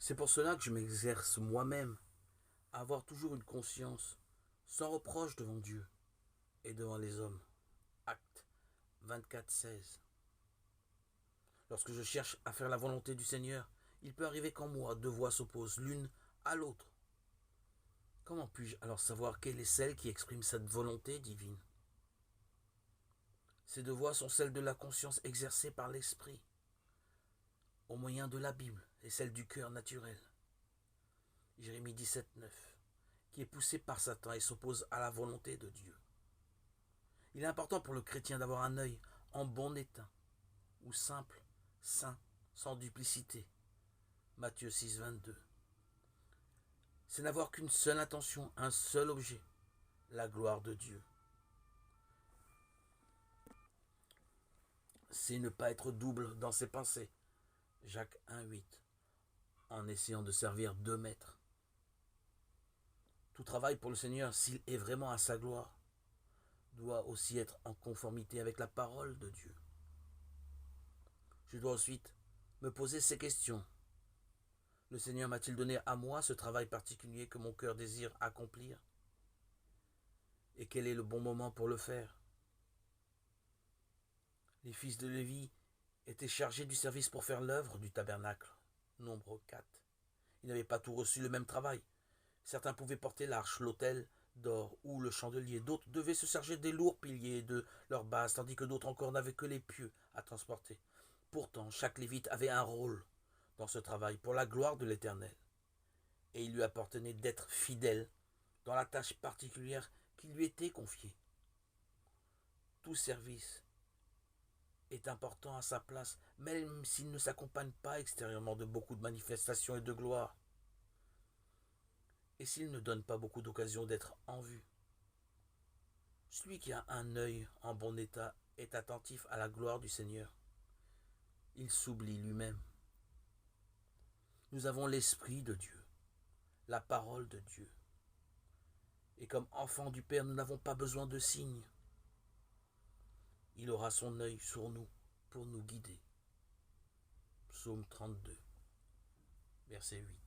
C'est pour cela que je m'exerce moi-même à avoir toujours une conscience sans reproche devant Dieu et devant les hommes. Acte 24:16. Lorsque je cherche à faire la volonté du Seigneur, il peut arriver qu'en moi deux voix s'opposent l'une à l'autre. Comment puis-je alors savoir quelle est celle qui exprime cette volonté divine? Ces deux voix sont celles de la conscience exercée par l'esprit, au moyen de la Bible, et celle du cœur naturel. Jérémie 17:9, qui est poussé par Satan et s'oppose à la volonté de Dieu. Il est important pour le chrétien d'avoir un œil en bon état, ou simple, saint, sans duplicité. Matthieu 6:22. C'est n'avoir qu'une seule intention, un seul objet, la gloire de Dieu. C'est ne pas être double dans ses pensées. Jacques 1:8. En essayant de servir deux maîtres. Tout travail pour le Seigneur, s'il est vraiment à sa gloire, doit aussi être en conformité avec la parole de Dieu. Je dois ensuite me poser ces questions. Le Seigneur m'a-t-il donné à moi ce travail particulier que mon cœur désire accomplir? Et quel est le bon moment pour le faire? Les fils de Lévi étaient chargés du service pour faire l'œuvre du tabernacle. Nombre 4. Ils n'avaient pas tout reçu le même travail. Certains pouvaient porter l'arche, l'autel d'or ou le chandelier. D'autres devaient se charger des lourds piliers de leur base, tandis que d'autres encore n'avaient que les pieux à transporter. Pourtant, chaque lévite avait un rôle dans ce travail pour la gloire de l'Éternel. Et il lui appartenait d'être fidèle dans la tâche particulière qui lui était confiée. Tout service est important à sa place, même s'il ne s'accompagne pas extérieurement de beaucoup de manifestations et de gloire. Et s'il ne donne pas beaucoup d'occasions d'être en vue. Celui qui a un œil en bon état est attentif à la gloire du Seigneur. Il s'oublie lui-même. Nous avons l'Esprit de Dieu, la parole de Dieu. Et comme enfants du Père, nous n'avons pas besoin de signes. Il aura son œil sur nous pour nous guider. Psaume 32, verset 8.